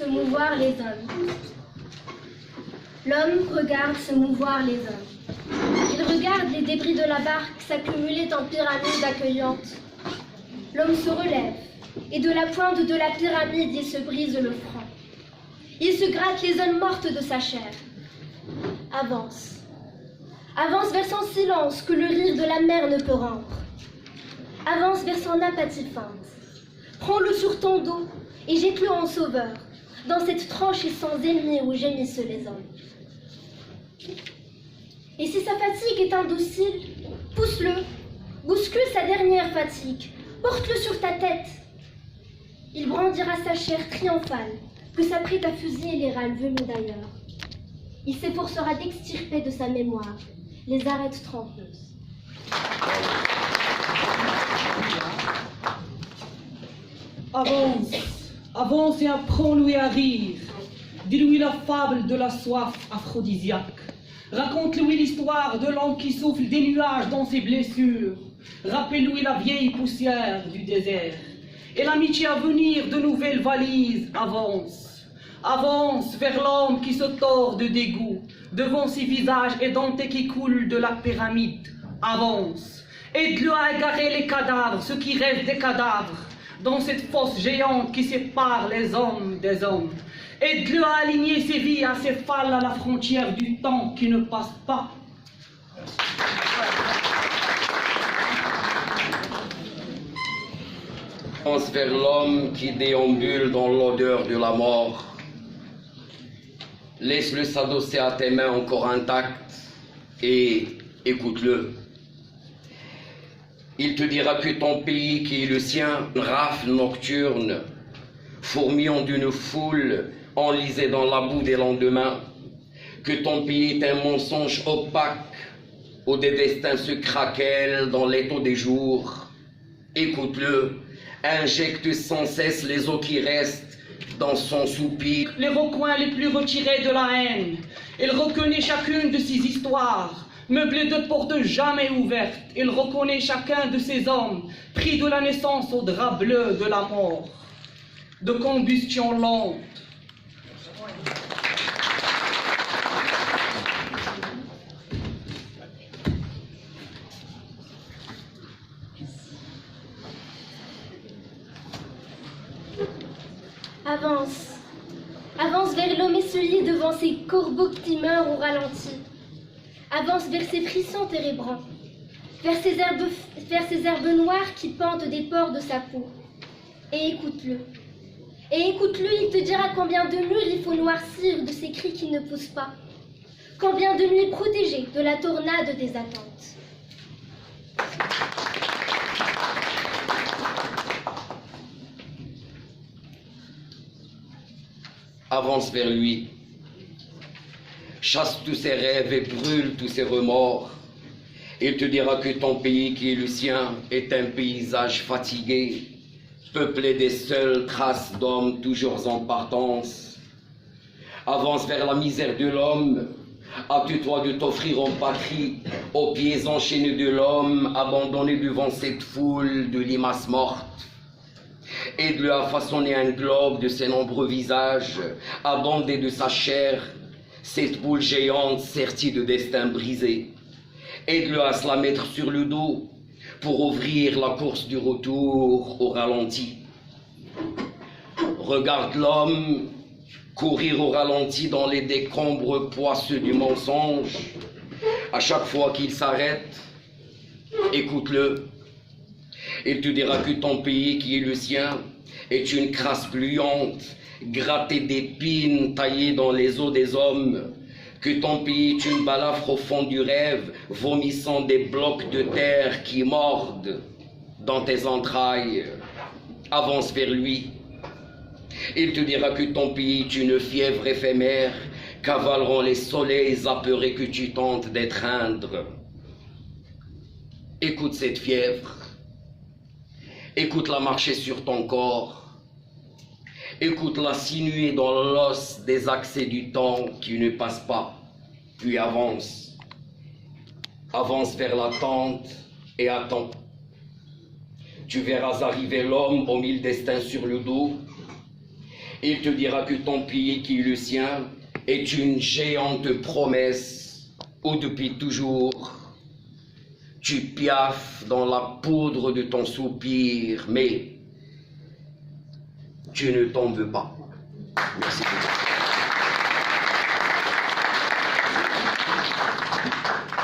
se mouvoir les hommes. L'homme regarde se mouvoir les hommes. Il regarde les débris de la barque s'accumuler en pyramide accueillante. L'homme se relève, et de la pointe de la pyramide, il se brise le front. Il se gratte les zones mortes de sa chair. Avance. Avance vers son silence que le rire de la mer ne peut rompre. Avance vers son apathie feinte. Prends-le sur ton dos et jette-le en sauveur, dans cette tranchée sans ennemis où gémissent les hommes. Et si sa fatigue est indocile, pousse-le, bouscule sa dernière fatigue, porte-le sur ta tête. Il brandira sa chair triomphale, que s'apprête à fusiller les râles venus d'ailleurs. Il s'efforcera d'extirper de sa mémoire les arêtes trompeuses. Avance, avance et apprends-lui à rire. Dis-lui la fable de la soif aphrodisiaque. Raconte-lui l'histoire de l'homme qui souffle des nuages dans ses blessures. Rappelle-lui la vieille poussière du désert. Et l'amitié à venir de nouvelles valises. Avance, avance vers l'homme qui se tord de dégoût devant ses visages édentés qui coulent de la pyramide. Avance, aide-le à égarer les cadavres, ceux qui rêvent des cadavres, dans cette fosse géante qui sépare les hommes des hommes. Aide-le à aligner ses vies acéphales à la frontière du temps qui ne passe pas. Avance vers l'homme qui déambule dans l'odeur de la mort. Laisse-le s'adosser à tes mains encore intactes et écoute-le. Il te dira que ton pays qui est le sien, rafle nocturne, fourmillant d'une foule enlisée dans la boue des lendemains, que ton pays est un mensonge opaque où des destins se craquellent dans l'étau des jours. Écoute-le, injecte sans cesse les eaux qui restent dans son soupir. Les recoins les plus retirés de la haine, il reconnaît chacune de ses histoires, meublées de portes jamais ouvertes. Il reconnaît chacun de ces hommes, pris de la naissance au drap bleu de la mort, de combustion lente. Avance, avance vers l'homme essuyé devant ses corbeaux qui meurent au ralenti. Avance vers ses frissons térébrants, vers ses herbes noires qui pendent des pores de sa peau. Et écoute-le. Et écoute-le, il te dira combien de murs il faut noircir de ces cris qui ne poussent pas. Combien de nuits protégées de la tornade des attentes. Avance vers lui, chasse tous ses rêves et brûle tous ses remords. Il te dira que ton pays qui est le sien est un paysage fatigué, peuplé des seules traces d'hommes toujours en partance. Avance vers la misère de l'homme, hâte-toi de t'offrir en patrie aux pieds enchaînés de l'homme abandonné devant cette foule de limaces mortes. Aide-le à façonner un globe de ses nombreux visages, abondé de sa chair, cette boule géante sertie de destin brisé. Aide-le à se la mettre sur le dos pour ouvrir la course du retour au ralenti. Regarde l'homme courir au ralenti dans les décombres poisseux du mensonge. À chaque fois qu'il s'arrête, écoute-le. Il te dira que ton pays qui est le sien est une crasse gluante, grattée d'épines taillées dans les os des hommes, que ton pays est une balafre au fond du rêve, vomissant des blocs de terre qui mordent dans tes entrailles. Avance vers lui. Il te dira que ton pays est une fièvre éphémère, cavaleront les soleils apeurés que tu tentes d'étreindre. Écoute cette fièvre. Écoute-la marcher sur ton corps. Écoute-la sinuer dans l'os des accès du temps qui ne passe pas. Puis avance. Avance vers la tente et attends. Tu verras arriver l'homme aux 1000 destins sur le dos. Il te dira que ton pays qui est le sien est une géante promesse où depuis toujours tu piaffes dans la poudre de ton soupir, mais tu ne t'en veux pas. Merci beaucoup.